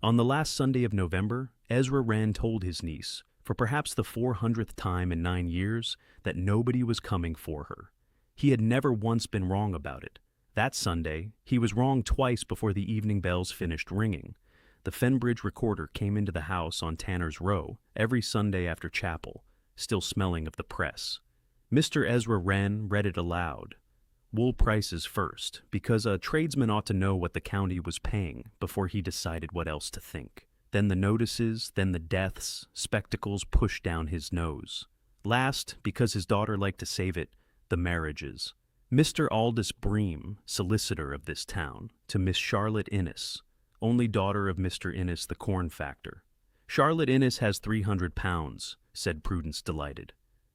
On the last Sunday of November, Ezra Wren told his niece, for perhaps the 400th time in 9 years, that nobody was coming for her. He had never once been wrong about it. That Sunday, he was wrong twice before the evening bells finished ringing. The Fenbridge recorder came into the house on Tanner's Row every Sunday after chapel, still smelling of the press. Mr. Ezra Wren read it aloud. Wool prices first, because a tradesman ought to know what the county was paying before he decided what else to think. Then the notices, then the deaths, spectacles pushed down his nose. Last, because his daughter liked to save it, the marriages. Mr. Aldous Bream, solicitor of this town, to Miss Charlotte Innes, only daughter of Mr. Innes the corn factor. Charlotte Innes has £300, said Prudence, delighted.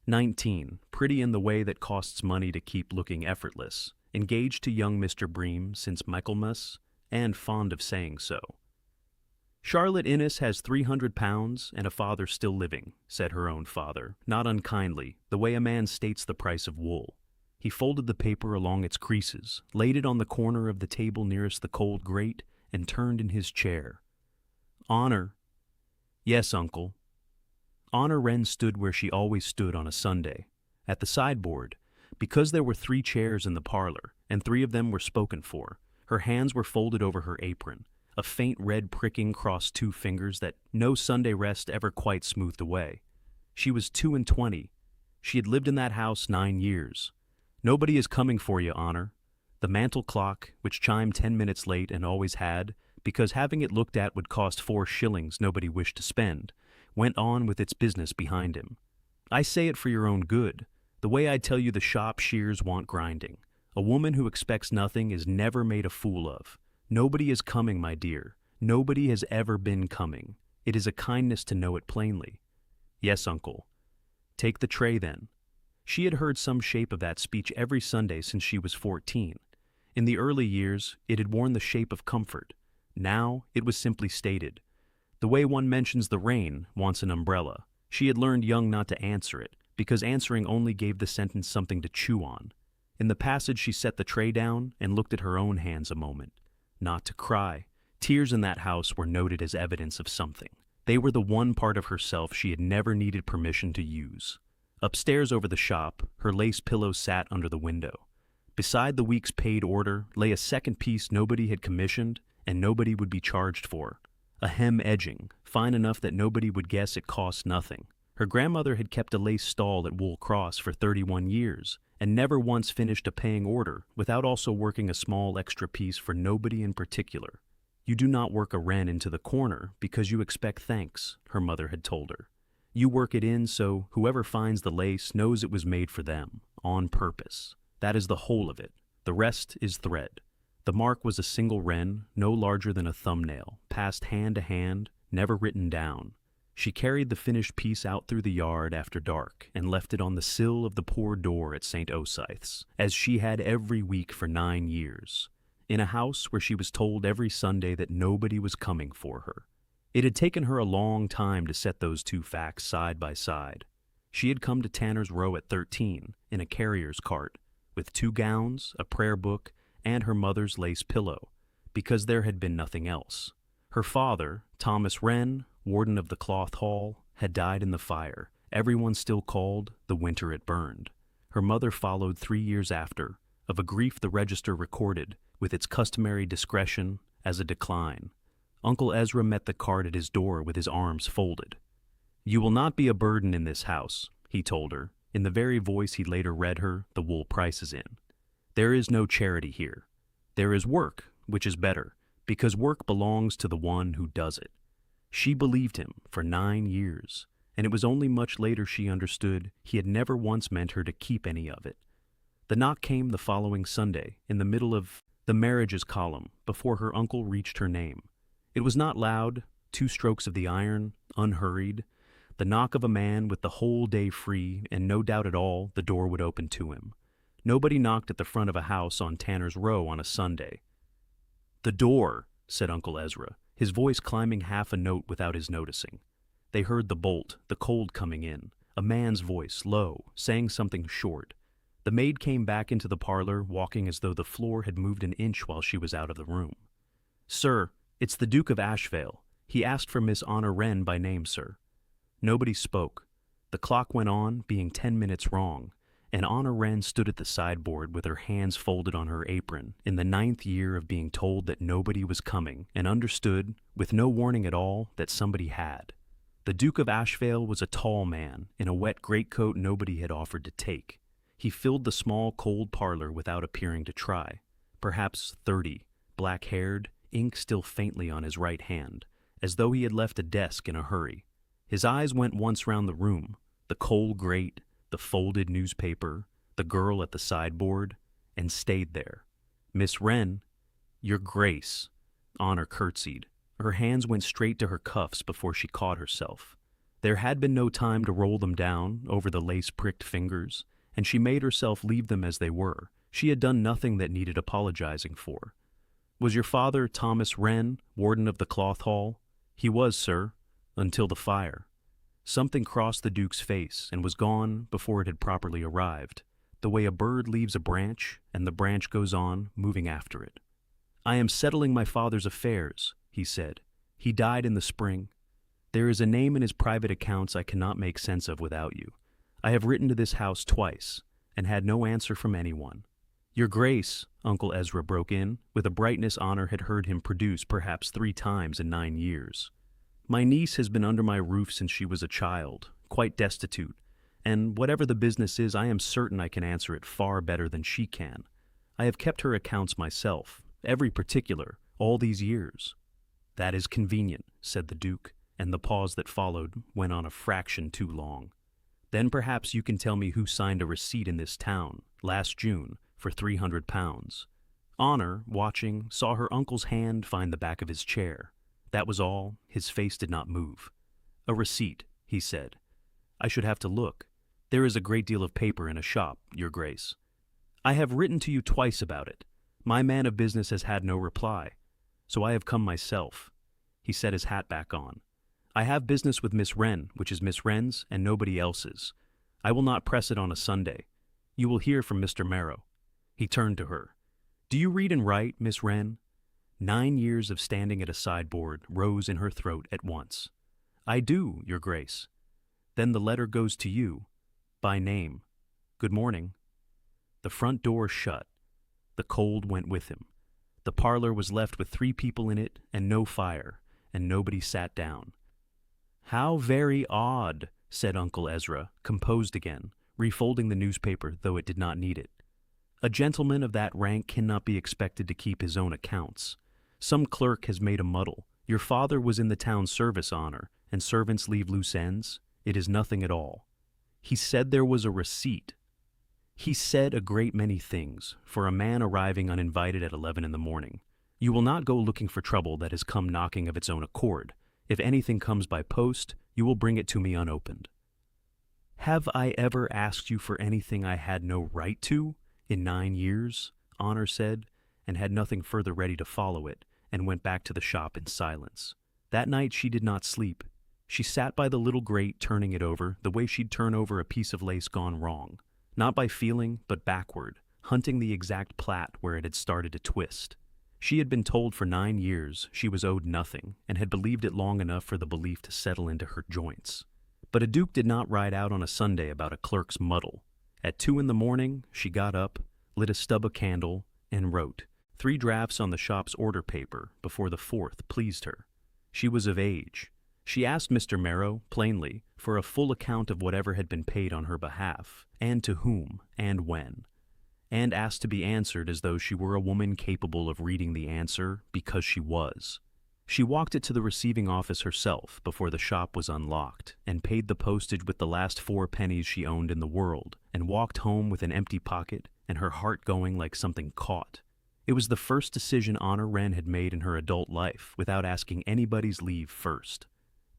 19, pretty in the way that costs money to keep looking effortless, engaged to young Mr. Bream since Michaelmas, and fond of saying so. Charlotte Innes has £300 and a father still living, said her own father, not unkindly, the way a man states the price of wool. He folded the paper along its creases, laid it on the corner of the table nearest the cold grate, and turned in his chair. Honor. Yes, uncle. Honor Wren stood where she always stood on a Sunday, at the sideboard, because there were 3 chairs in the parlor, and 3 of them were spoken for. Her hands were folded over her apron. A faint red pricking crossed 2 fingers that no Sunday rest ever quite smoothed away. She was 22. She had lived in that house 9 years. Nobody is coming for you, Honor. The mantel clock, which chimed 10 minutes late and always had, because having it looked at would cost 4 shillings nobody wished to spend, went on with its business behind him. I say it for your own good, the way I tell you the shop shears want grinding. A woman who expects nothing is never made a fool of. Nobody is coming, my dear. Nobody has ever been coming. It is a kindness to know it plainly. Yes, uncle. Take the tray, then. She had heard some shape of that speech every Sunday since she was 14. In the early years, it had worn the shape of comfort. Now, it was simply stated. The way one mentions the rain wants an umbrella. She had learned young not to answer it, because answering only gave the sentence something to chew on. In the passage she set the tray down and looked at her own hands a moment. Not to cry. Tears in that house were noted as evidence of something. They were the one part of herself she had never needed permission to use. Upstairs over the shop, her lace pillow sat under the window. Beside the week's paid order lay a second piece nobody had commissioned and nobody would be charged for. A hem edging, fine enough that nobody would guess it cost nothing. Her grandmother had kept a lace stall at Wool Cross for 31 years, and never once finished a paying order without also working a small extra piece for nobody in particular. You do not work a wren into the corner because you expect thanks, her mother had told her. You work it in so whoever finds the lace knows it was made for them, on purpose. That is the whole of it. The rest is thread. The mark was a single wren, no larger than a thumbnail, passed hand to hand, never written down. She carried the finished piece out through the yard after dark and left it on the sill of the poor door at St. Osyth's, as she had every week for 9 years, in a house where she was told every Sunday that nobody was coming for her. It had taken her a long time to set those 2 facts side by side. She had come to Tanner's Row at 13, in a carrier's cart, with 2 gowns, a prayer book, and her mother's lace pillow, because there had been nothing else. Her father, Thomas Wren, warden of the Cloth Hall, had died in the fire, everyone still called the winter it burned. Her mother followed 3 years after, of a grief the register recorded, with its customary discretion, as a decline. Uncle Ezra met the cart at his door with his arms folded. You will not be a burden in this house, he told her, in the very voice he later read her the wool prices in. There is no charity here. There is work, which is better, because work belongs to the one who does it. She believed him for 9 years, and it was only much later she understood he had never once meant her to keep any of it. The knock came the following Sunday, in the middle of the marriages column, before her uncle reached her name. It was not loud, 2 strokes of the iron, unhurried, the knock of a man with the whole day free, and no doubt at all the door would open to him. Nobody knocked at the front of a house on Tanner's Row on a Sunday. The door, said Uncle Ezra, his voice climbing half a note without his noticing. They heard the bolt, the cold coming in, a man's voice, low, saying something short. The maid came back into the parlor, walking as though the floor had moved an inch while she was out of the room. Sir, it's the Duke of Ashvale. He asked for Miss Honor Wren by name, sir." Nobody spoke. The clock went on, being 10 minutes wrong, and Honor Wren stood at the sideboard with her hands folded on her apron, in the 9th year of being told that nobody was coming, and understood, with no warning at all, that somebody had. The Duke of Ashvale was a tall man, in a wet greatcoat nobody had offered to take. He filled the small, cold parlor without appearing to try. Perhaps 30, black-haired, ink still faintly on his right hand, as though he had left a desk in a hurry. His eyes went once round the room, the coal grate, the folded newspaper, the girl at the sideboard, and stayed there. "Miss Wren, your Grace," Honor curtsied. Her hands went straight to her cuffs before she caught herself. There had been no time to roll them down over the lace-pricked fingers, and she made herself leave them as they were. She had done nothing that needed apologizing for. "Was your father Thomas Wren, warden of the Cloth Hall?" "He was, sir, until the fire." Something crossed the Duke's face and was gone before it had properly arrived, the way a bird leaves a branch and the branch goes on, moving after it. "I am settling my father's affairs," he said. "He died in the spring. There is a name in his private accounts I cannot make sense of without you. I have written to this house twice, and had no answer from anyone." "Your Grace," Uncle Ezra broke in, with a brightness Honor had heard him produce perhaps 3 times in 9 years. "My niece has been under my roof since she was a child, quite destitute, and whatever the business is, I am certain I can answer it far better than she can. I have kept her accounts myself, every particular, all these years." "That is convenient," said the Duke, and the pause that followed went on a fraction too long. "Then perhaps you can tell me who signed a receipt in this town, last June, for £300. Honor, watching, saw her uncle's hand find the back of his chair. That was all. His face did not move. "A receipt," he said. "I should have to look. There is a great deal of paper in a shop, your Grace." "I have written to you twice about it. My man of business has had no reply, so I have come myself." He set his hat back on. "I have business with Miss Wren, which is Miss Wren's and nobody else's. I will not press it on a Sunday. You will hear from Mr. Merrow." He turned to her. "Do you read and write, Miss Wren?" 9 years of standing at a sideboard rose in her throat at once. "I do, your Grace." "Then the letter goes to you, by name. Good morning." The front door shut. The cold went with him. The parlor was left with 3 people in it and no fire, and nobody sat down. "How very odd," said Uncle Ezra, composed again, refolding the newspaper though it did not need it. "A gentleman of that rank cannot be expected to keep his own accounts. Some clerk has made a muddle. Your father was in the town service, Honor, and servants leave loose ends. It is nothing at all. He said there was a receipt." He said a great many things, for a man arriving uninvited at 11 in the morning. You will not go looking for trouble that has come knocking of its own accord. If anything comes by post, you will bring it to me unopened. "Have I ever asked you for anything I had no right to, in 9 years?" Honor said, and had nothing further ready to follow it, and went back to the shop in silence. That night she did not sleep. She sat by the little grate turning it over the way she'd turn over a piece of lace gone wrong, not by feeling, but backward, hunting the exact plait where it had started to twist. She had been told for 9 years she was owed nothing, and had believed it long enough for the belief to settle into her joints. But a duke did not ride out on a Sunday about a clerk's muddle. At 2 in the morning, she got up, lit a stub of candle, and wrote 3 drafts on the shop's order paper before the 4th pleased her. She was of age. She asked Mr. Merrow, plainly, for a full account of whatever had been paid on her behalf, and to whom, and when, and asked to be answered as though she were a woman capable of reading the answer because she was. She walked it to the receiving office herself before the shop was unlocked, and paid the postage with the last 4 pennies she owned in the world, and walked home with an empty pocket and her heart going like something caught. It was the first decision Honor Wren had made in her adult life without asking anybody's leave first.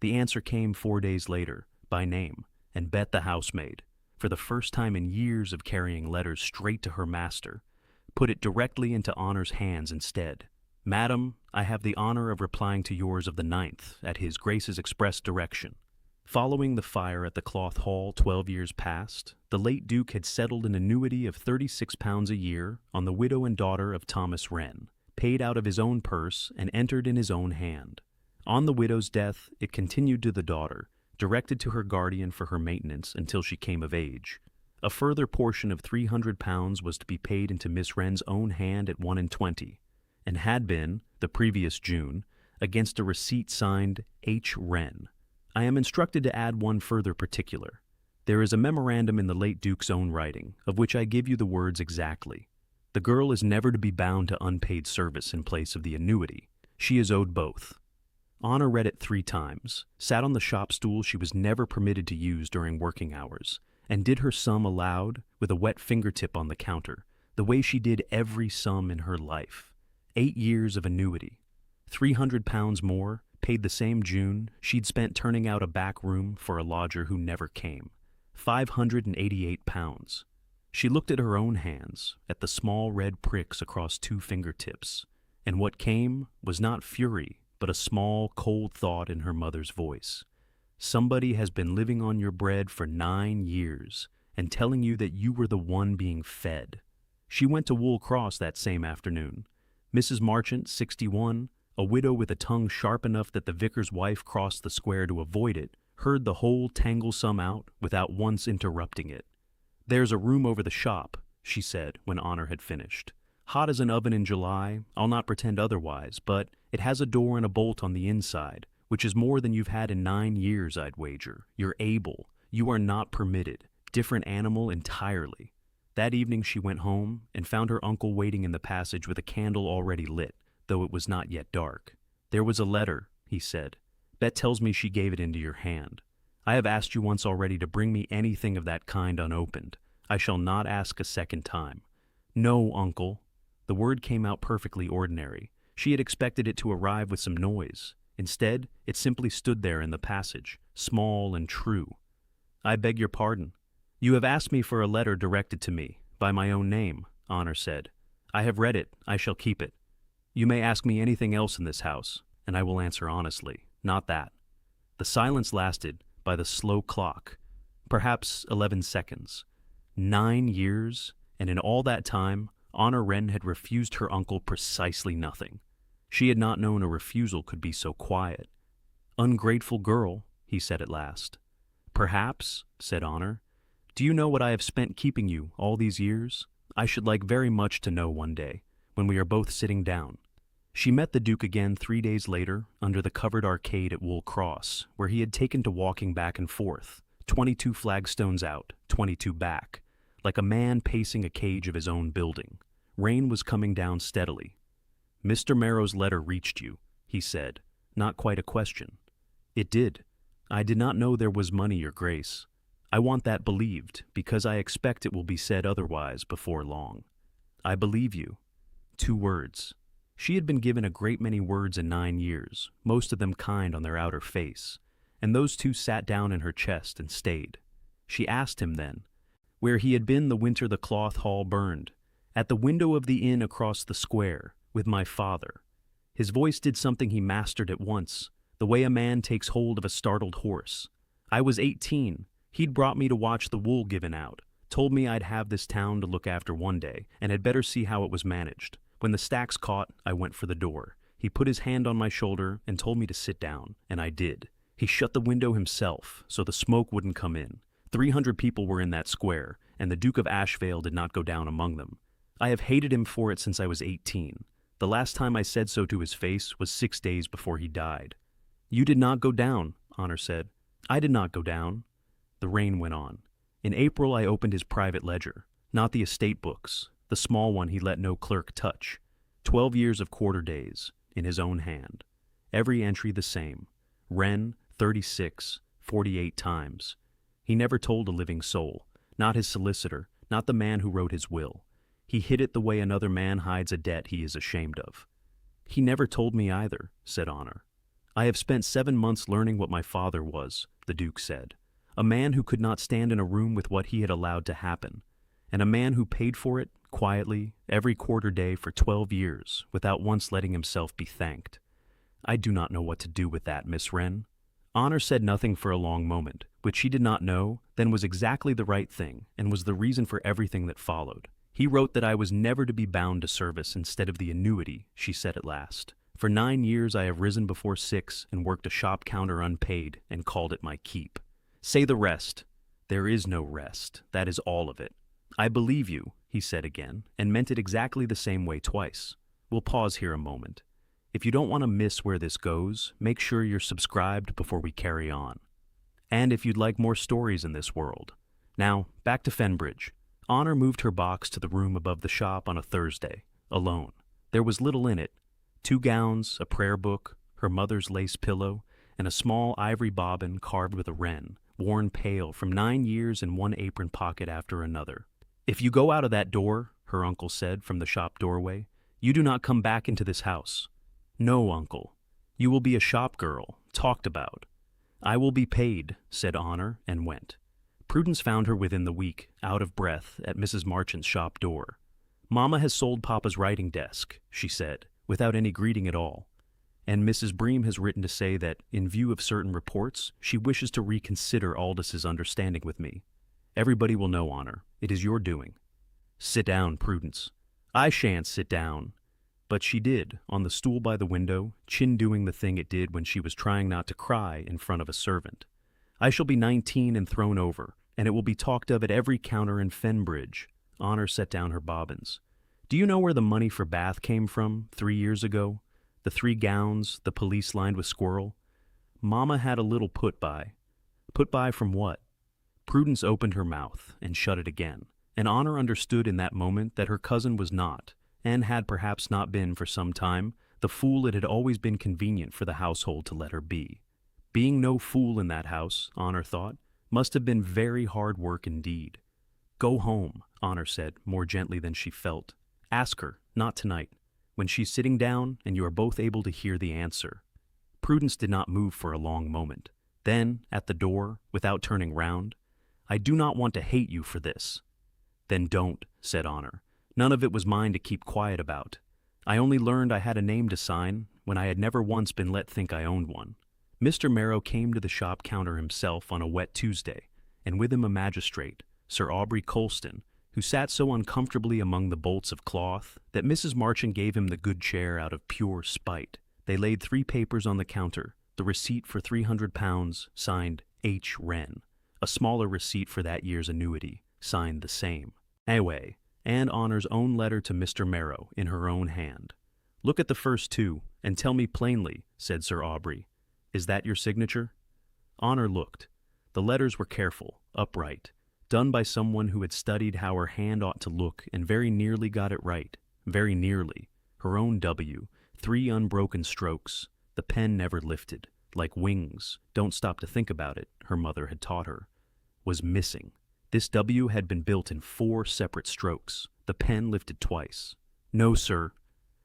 The answer came 4 days later, by name, and Bet the housemaid, for the first time in years of carrying letters straight to her master, put it directly into Honor's hands instead. "Madam, I have the honor of replying to yours of the 9th, at his Grace's express direction." Following the fire at the Cloth Hall 12 years past, the late Duke had settled an annuity of £36 a year on the widow and daughter of Thomas Wren, paid out of his own purse and entered in his own hand. On the widow's death, it continued to the daughter, directed to her guardian for her maintenance until she came of age. A further portion of £300 was to be paid into Miss Wren's own hand at 1/20, and had been, the previous June, against a receipt signed H. Wren. I am instructed to add one further particular. There is a memorandum in the late Duke's own writing, of which I give you the words exactly. The girl is never to be bound to unpaid service in place of the annuity. She is owed both. Honor read it 3 times, sat on the shop stool she was never permitted to use during working hours, and did her sum aloud with a wet fingertip on the counter, the way she did every sum in her life. 8 years of annuity. £300 more, paid the same June, she'd spent turning out a back room for a lodger who never came. £588. She looked at her own hands, at the small red pricks across 2 fingertips, and what came was not fury, but a small, cold thought in her mother's voice. Somebody has been living on your bread for 9 years and telling you that you were the one being fed. She went to Wool Cross that same afternoon. Mrs. Marchant, 61, a widow with a tongue sharp enough that the vicar's wife crossed the square to avoid it, heard the whole tanglesome out without once interrupting it. "There's a room over the shop," she said when Honor had finished. "Hot as an oven in July, I'll not pretend otherwise, but it has a door and a bolt on the inside, which is more than you've had in 9 years, I'd wager. You're able. You are not permitted. Different animal entirely." That evening she went home and found her uncle waiting in the passage with a candle already lit, though it was not yet dark. "There was a letter," he said. "Bet tells me she gave it into your hand. I have asked you once already to bring me anything of that kind unopened. I shall not ask a second time." "No, uncle." The word came out perfectly ordinary. She had expected it to arrive with some noise. Instead, it simply stood there in the passage, small and true. "I beg your pardon. You have asked me for a letter directed to me, by my own name," Honor said. "I have read it. I shall keep it. You may ask me anything else in this house, and I will answer honestly. Not that." The silence lasted, by the slow clock, perhaps 11 seconds. 9 years, and in all that time, Honor Wren had refused her uncle precisely nothing. She had not known a refusal could be so quiet. "Ungrateful girl," he said at last. "Perhaps," said Honor. "Do you know what I have spent keeping you all these years? I should like very much to know one day, when we are both sitting down." She met the Duke again 3 days later under the covered arcade at Wool Cross, where he had taken to walking back and forth, 22 flagstones out, 22 back, like a man pacing a cage of his own building. Rain was coming down steadily. "Mr. Merrow's letter reached you," he said, not quite a question. "It did. I did not know there was money, your grace. I want that believed, because I expect it will be said otherwise before long." "I believe you." 2 words. She had been given a great many words in 9 years, most of them kind on their outer face, and those 2 sat down in her chest and stayed. She asked him then, where he had been the winter the cloth hall burned, "At the window of the inn across the square, with my father." His voice did something he mastered at once, the way a man takes hold of a startled horse. "I was 18. He'd brought me to watch the wool given out, told me I'd have this town to look after one day, and had better see how it was managed. When the stacks caught, I went for the door. He put his hand on my shoulder and told me to sit down, and I did. He shut the window himself, so the smoke wouldn't come in. 300 people were in that square, and the Duke of Ashvale did not go down among them. I have hated him for it since I was 18. The last time I said so to his face was 6 days before he died." "You did not go down," Honor said. "I did not go down." The rain went on. "In April I opened his private ledger, not the estate books, the small one he let no clerk touch. 12 years of quarter days, in his own hand. Every entry the same. Wren, 36, 48 times. He never told a living soul, not his solicitor, not the man who wrote his will. He hid it the way another man hides a debt he is ashamed of." "He never told me either," said Honor. "I have spent 7 months learning what my father was," the Duke said. "A man who could not stand in a room with what he had allowed to happen, and a man who paid for it, quietly, every quarter day for 12 years, without once letting himself be thanked. I do not know what to do with that, Miss Wren." Honor said nothing for a long moment, which she did not know, then was exactly the right thing, and was the reason for everything that followed. "He wrote that I was never to be bound to service instead of the annuity," she said at last. For 9 years I have risen before 6 and worked a shop counter unpaid and called it my keep. Say the rest. There is no rest. That is all of it. I believe you, he said again, and meant it exactly the same way twice. We'll pause here a moment. If you don't want to miss where this goes, make sure you're subscribed before we carry on. And if you'd like more stories in this world. Now, back to Fenbridge. Honor moved her box to the room above the shop on a Thursday, alone. There was little in it. 2 gowns, a prayer book, her mother's lace pillow, and a small ivory bobbin carved with a wren, worn pale from 9 years in one apron pocket after another. If you go out of that door, her uncle said from the shop doorway, you do not come back into this house. No, uncle. You will be a shop girl, talked about. I will be paid, said Honor, and went. Prudence found her within the week, out of breath, at Mrs. Marchant's shop door. Mama has sold Papa's writing desk, she said, without any greeting at all. And Mrs. Bream has written to say that, in view of certain reports, she wishes to reconsider Aldous' understanding with me. Everybody will know, Honor. It is your doing. Sit down, Prudence. I shan't sit down. But she did, on the stool by the window, chin doing the thing it did when she was trying not to cry in front of a servant. I shall be 19 and thrown over, and it will be talked of at every counter in Fenbridge. Honor set down her bobbins. Do you know where the money for Bath came from 3 years ago? The 3 gowns, the police lined with squirrel? Mama had a little put by. Put by from what? Prudence opened her mouth and shut it again, and Honor understood in that moment that her cousin was not, and had perhaps not been for some time, the fool it had always been convenient for the household to let her be. Being no fool in that house, Honor thought, must have been very hard work indeed. Go home, Honor said, more gently than she felt. Ask her, not tonight, when she's sitting down and you are both able to hear the answer. Prudence did not move for a long moment. Then, at the door, without turning round, I do not want to hate you for this. Then don't, said Honor. None of it was mine to keep quiet about. I only learned I had a name to sign when I had never once been let think I owned one. Mr. Merrow came to the shop counter himself on a wet Tuesday, and with him a magistrate, Sir Aubrey Colston, who sat so uncomfortably among the bolts of cloth that Mrs. Marchant gave him the good chair out of pure spite. They laid 3 papers on the counter, the receipt for £300, signed H. Wren, a smaller receipt for that year's annuity, signed the same. Anyway, and Honor's own letter to Mr. Merrow in her own hand. Look at the first 2, and tell me plainly, said Sir Aubrey. Is that your signature? Honor looked. The letters were careful, upright, done by someone who had studied how her hand ought to look and very nearly got it right, very nearly. Her own W, 3 unbroken strokes, the pen never lifted, like wings, don't stop to think about it, her mother had taught her, was missing. This W had been built in 4 separate strokes, the pen lifted twice. No, sir,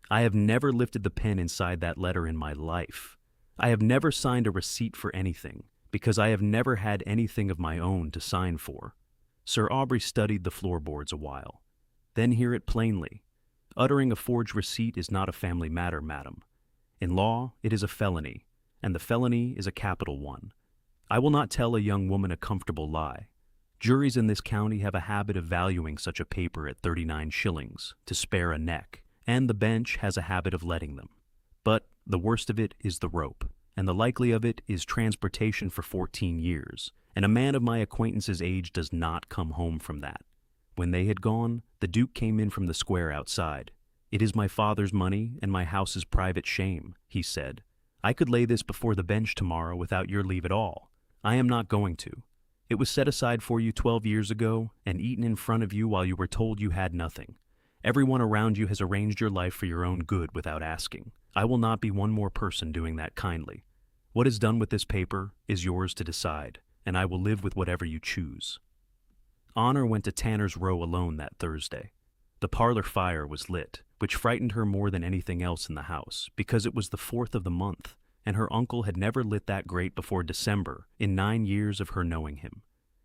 I have never lifted the pen inside that letter in my life. I have never signed a receipt for anything, because I have never had anything of my own to sign for. Sir Aubrey studied the floorboards a while. Then hear it plainly. Uttering a forged receipt is not a family matter, madam. In law, it is a felony, and the felony is a capital one. I will not tell a young woman a comfortable lie. Juries in this county have a habit of valuing such a paper at 39 shillings, to spare a neck, and the bench has a habit of letting them. But the worst of it is the rope, and the likely of it is transportation for 14 years, and a man of my acquaintance's age does not come home from that. When they had gone, the Duke came in from the square outside. It is my father's money and my house's private shame, he said. I could lay this before the bench tomorrow without your leave at all. I am not going to. It was set aside for you 12 years ago and eaten in front of you while you were told you had nothing. Everyone around you has arranged your life for your own good without asking. I will not be one more person doing that kindly. What is done with this paper is yours to decide, and I will live with whatever you choose. Honor went to Tanner's Row alone that Thursday. The parlor fire was lit, which frightened her more than anything else in the house, because it was the 4th of the month, and her uncle had never lit that grate before December in 9 years of her knowing him.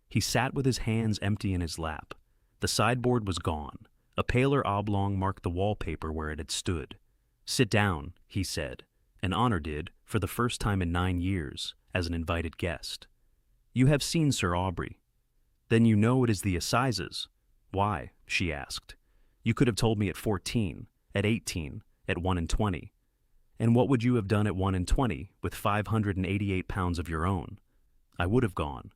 He sat with his hands empty in his lap. The sideboard was gone. A paler oblong marked the wallpaper where it had stood. Sit down, he said, and Honor did, for the first time in 9 years, as an invited guest. You have seen Sir Aubrey. Then you know it is the assizes. Why? She asked. You could have told me at 14, at 18, at 21. And what would you have done at 1 and 20 with 588 pounds of your own? I would have gone.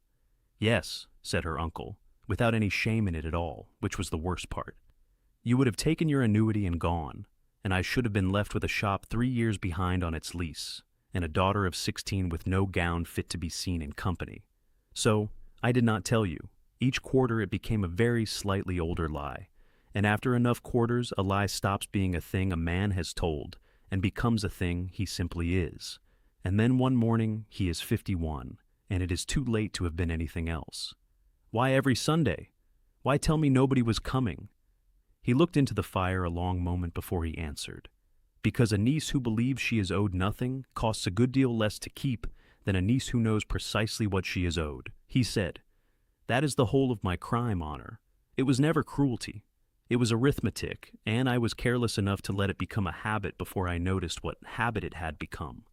Yes, said her uncle, without any shame in it at all, which was the worst part. You would have taken your annuity and gone, and I should have been left with a shop 3 years behind on its lease, and a daughter of 16 with no gown fit to be seen in company. So, I did not tell you. Each quarter it became a very slightly older lie, and after enough quarters a lie stops being a thing a man has told and becomes a thing he simply is. And then one morning he is 51, and it is too late to have been anything else. Why every Sunday? Why tell me nobody was coming? He looked into the fire a long moment before he answered. Because a niece who believes she is owed nothing costs a good deal less to keep than a niece who knows precisely what she is owed, he said. That is the whole of my crime, Honor. It was never cruelty. It was arithmetic, and I was careless enough to let it become a habit before I noticed what habit it had become.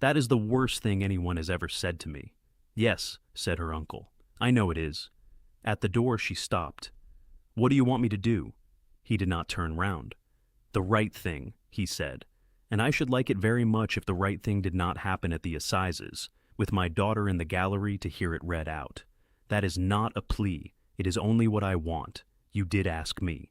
That is the worst thing anyone has ever said to me. Yes, said her uncle. I know it is. At the door she stopped. What do you want me to do? He did not turn round. The right thing, he said, and I should like it very much if the right thing did not happen at the assizes, with my daughter in the gallery to hear it read out. That is not a plea. It is only what I want. You did ask me.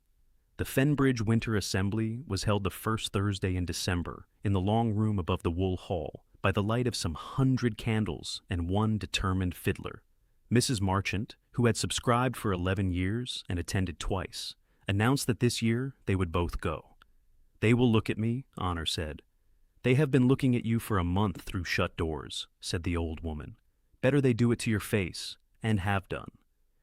The Fenbridge Winter Assembly was held the first Thursday in December in the long room above the Wool Hall by the light of some 100 candles and one determined fiddler. Mrs. Marchant, who had subscribed for 11 years and attended twice, announced that this year they would both go. They will look at me, Honor said. They have been looking at you for a month through shut doors, said the old woman. Better they do it to your face, and have done.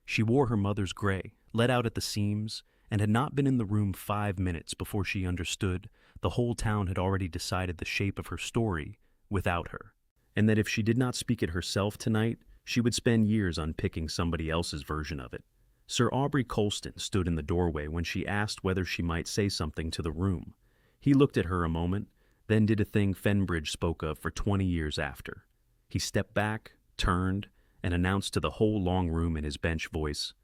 She wore her mother's gray, let out at the seams, and had not been in the room 5 minutes before she understood the whole town had already decided the shape of her story without her, and that if she did not speak it herself tonight, she would spend years unpicking somebody else's version of it. Sir Aubrey Colston stood in the doorway when she asked whether she might say something to the room. He looked at her a moment, then did a thing Fenbridge spoke of for 20 years after. He stepped back, turned, and announced to the whole long room in his bench voice,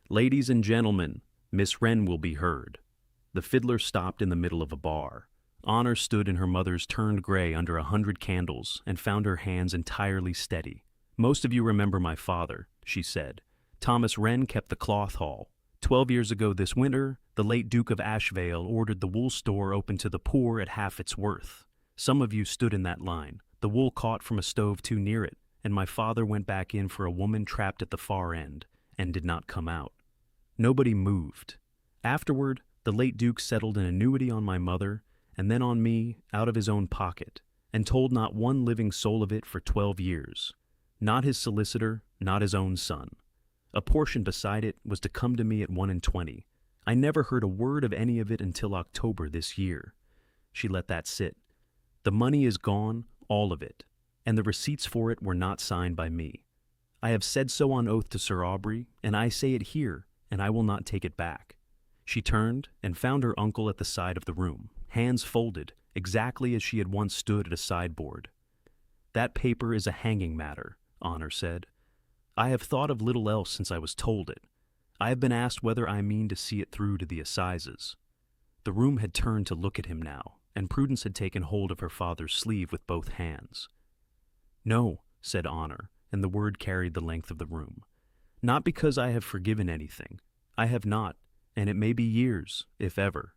"Ladies and gentlemen, Miss Wren will be heard." The fiddler stopped in the middle of a bar. Honor stood in her mother's turned gray under 100 candles and found her hands entirely steady. Most of you remember my father, she said. Thomas Wren kept the cloth hall. 12 years ago this winter, the late Duke of Ashvale ordered the wool store open to the poor at half its worth. Some of you stood in that line. The wool caught from a stove too near it, and my father went back in for a woman trapped at the far end and did not come out. Nobody moved. Afterward, the late Duke settled an annuity on my mother and then on me out of his own pocket, and told not one living soul of it for 12 years. Not his solicitor, not his own son. A portion beside it was to come to me at 1 and 20. I never heard a word of any of it until October this year. She let that sit. The money is gone, all of it, and the receipts for it were not signed by me. I have said so on oath to Sir Aubrey, and I say it here, and I will not take it back. She turned and found her uncle at the side of the room, hands folded, exactly as she had once stood at a sideboard. That paper is a hanging matter, Honor said. I have thought of little else since I was told it. I have been asked whether I mean to see it through to the assizes. The room had turned to look at him now, and Prudence had taken hold of her father's sleeve with both hands. No, said Honor, and the word carried the length of the room. Not because I have forgiven anything. I have not, and it may be years, if ever.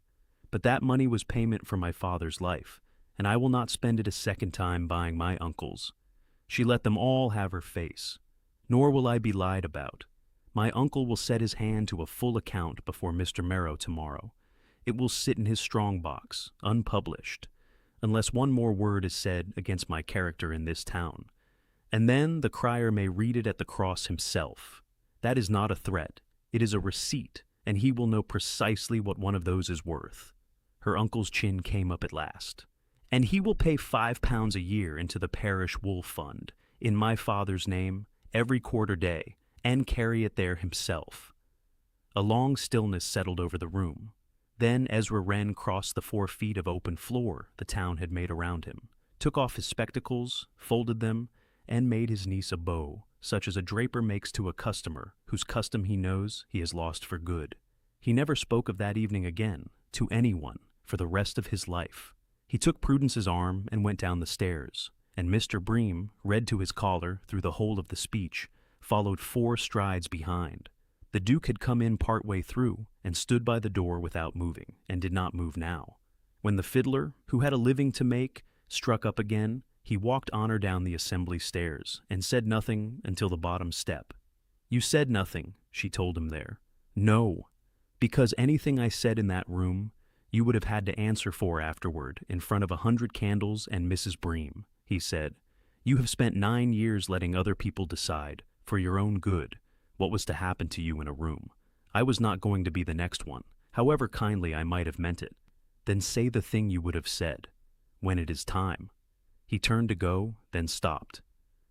But that money was payment for my father's life, and I will not spend it a second time buying my uncle's. She let them all have her face. Nor will I be lied about. My uncle will set his hand to a full account before Mr. Merrow tomorrow. It will sit in his strong box, unpublished, unless one more word is said against my character in this town. And then the crier may read it at the cross himself. That is not a threat. It is a receipt, and he will know precisely what one of those is worth. Her uncle's chin came up at last. And he will pay £5 a year into the parish wool fund, in my father's name, every quarter day, and carry it there himself. A long stillness settled over the room. Then Ezra Wren crossed the 4 feet of open floor the town had made around him, took off his spectacles, folded them, and made his niece a bow, such as a draper makes to a customer whose custom he knows he has lost for good. He never spoke of that evening again, to anyone, for the rest of his life. He took Prudence's arm and went down the stairs, and Mr. Bream, red to his collar through the whole of the speech, followed 4 strides behind. The Duke had come in part way through and stood by the door without moving, and did not move now. When the fiddler, who had a living to make, struck up again, he walked Honor down the assembly stairs and said nothing until the bottom step. "You said nothing," she told him there. "No, because anything I said in that room, you would have had to answer for afterward in front of 100 candles and Mrs. Bream," he said. "You have spent 9 years letting other people decide, for your own good, what was to happen to you in a room. I was not going to be the next one, however kindly I might have meant it. Then say the thing you would have said, when it is time." He turned to go, then stopped.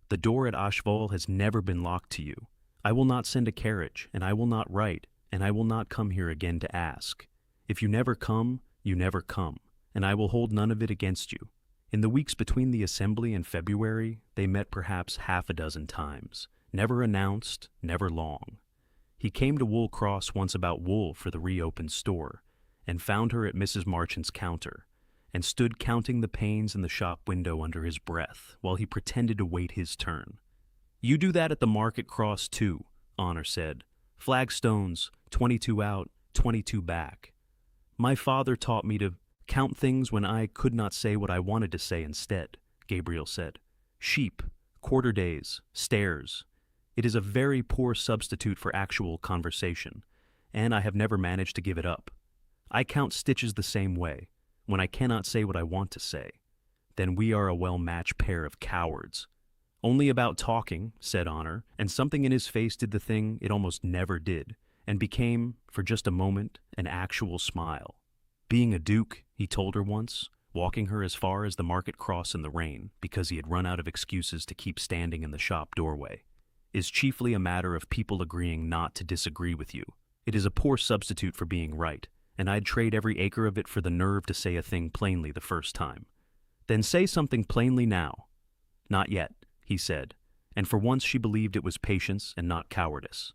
"The door at Ashval has never been locked to you. I will not send a carriage, and I will not write, and I will not come here again to ask. If you never come, you never come, and I will hold none of it against you." In the weeks between the assembly and February, they met perhaps 6 times, never announced, never long. He came to Wool Cross once about wool for the reopened store, and found her at Mrs. Marchant's counter, and stood counting the panes in the shop window under his breath while he pretended to wait his turn. "You do that at the market cross too," Honor said. "Flagstones, 22 out, 22 back. My father taught me to count things when I could not say what I wanted to say instead," Gabriel said. "Sheep, quarter days, stairs. It is a very poor substitute for actual conversation, and I have never managed to give it up. I count stitches the same way, when I cannot say what I want to say. Then we are a well-matched pair of cowards." "Only about talking," said Honor, and something in his face did the thing it almost never did, and became, for just a moment, an actual smile. "Being a duke," he told her once, walking her as far as the market cross in the rain, because he had run out of excuses to keep standing in the shop doorway, "is chiefly a matter of people agreeing not to disagree with you. It is a poor substitute for being right, and I'd trade every acre of it for the nerve to say a thing plainly the first time." "Then say something plainly now." "Not yet," he said, and for once she believed it was patience and not cowardice.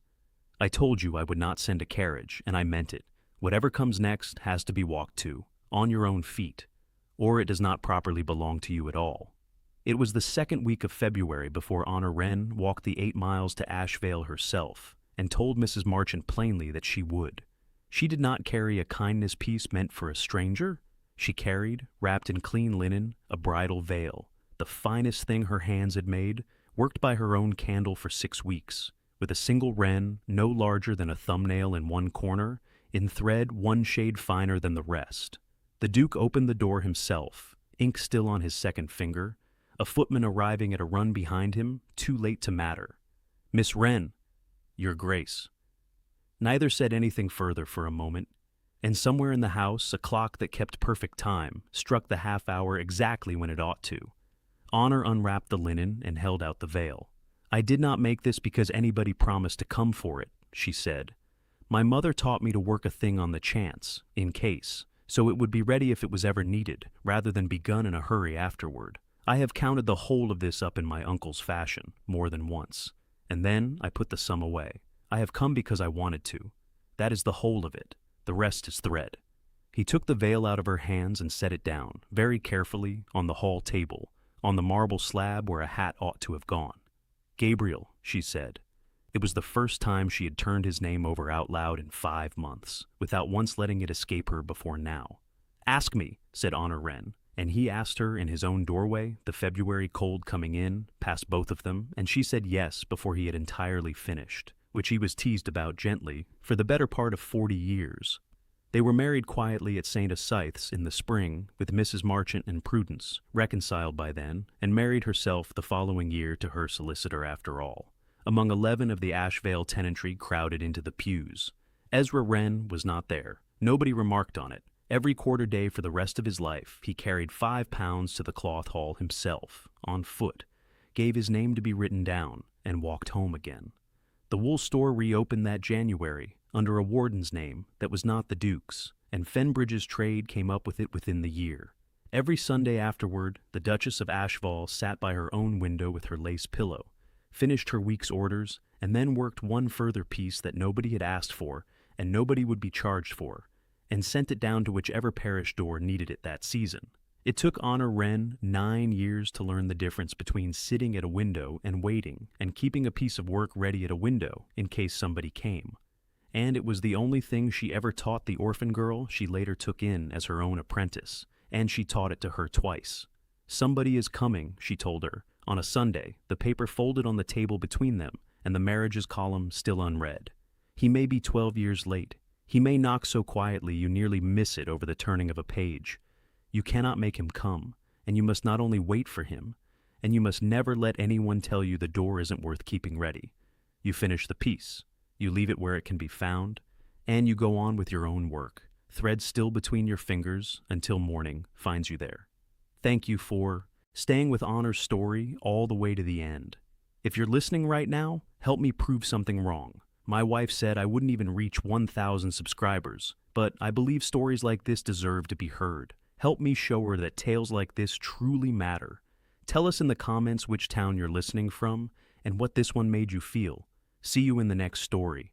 "I told you I would not send a carriage, and I meant it. Whatever comes next has to be walked to, on your own feet, or it does not properly belong to you at all." It was the second week of February before Honor Wren walked the 8 miles to Ashvale herself, and told Mrs. Marchant plainly that she would. She did not carry a kindness piece meant for a stranger. She carried, wrapped in clean linen, a bridal veil, the finest thing her hands had made, worked by her own candle for 6 weeks, with a single wren no larger than a thumbnail in one corner, in thread 1 shade finer than the rest. The Duke opened the door himself, ink still on his second finger, a footman arriving at a run behind him, too late to matter. "Miss Wren." "Your Grace." Neither said anything further for a moment, and somewhere in the house a clock that kept perfect time struck the half-hour exactly when it ought to. Honor unwrapped the linen and held out the veil. "I did not make this because anybody promised to come for it," she said. "My mother taught me to work a thing on the chance, in case, so it would be ready if it was ever needed, rather than begun in a hurry afterward. I have counted the whole of this up in my uncle's fashion, more than once, and then I put the sum away. I have come because I wanted to. That is the whole of it. The rest is thread." He took the veil out of her hands and set it down, very carefully, on the hall table, on the marble slab where a hat ought to have gone. "Gabriel," she said. It was the first time she had turned his name over out loud in 5 months, without once letting it escape her before now. "Ask me," said Honor Wren, and he asked her in his own doorway, the February cold coming in, past both of them, and she said yes before he had entirely finished, which he was teased about gently for the better part of 40 years. They were married quietly at St. Asapth's in the spring, with Mrs. Marchant and Prudence, reconciled by then, and married herself the following year to her solicitor after all, among 11 of the Ashvale tenantry crowded into the pews. Ezra Wren was not there. Nobody remarked on it. Every quarter day for the rest of his life, he carried 5 pounds to the cloth hall himself, on foot, gave his name to be written down, and walked home again. The wool store reopened that January, under a warden's name that was not the Duke's, and Fenbridge's trade came up with it within the year. Every Sunday afterward, the Duchess of Ashval sat by her own window with her lace pillow, finished her week's orders, and then worked one further piece that nobody had asked for and nobody would be charged for, and sent it down to whichever parish door needed it that season. It took Honor Wren 9 years to learn the difference between sitting at a window and waiting and keeping a piece of work ready at a window in case somebody came. And it was the only thing she ever taught the orphan girl she later took in as her own apprentice, and she taught it to her twice. "Somebody is coming," she told her, on a Sunday, the paper folded on the table between them and the marriages column still unread. "He may be 12 years late. He may knock so quietly you nearly miss it over the turning of a page. You cannot make him come, and you must not only wait for him, and you must never let anyone tell you the door isn't worth keeping ready. You finish the piece, you leave it where it can be found, and you go on with your own work, thread still between your fingers until morning finds you there." Thank you for staying with Honor's story all the way to the end. If you're listening right now, help me prove something wrong. My wife said I wouldn't even reach 1,000 subscribers, but I believe stories like this deserve to be heard. Help me show her that tales like this truly matter. Tell us in the comments which town you're listening from and what this one made you feel. See you in the next story.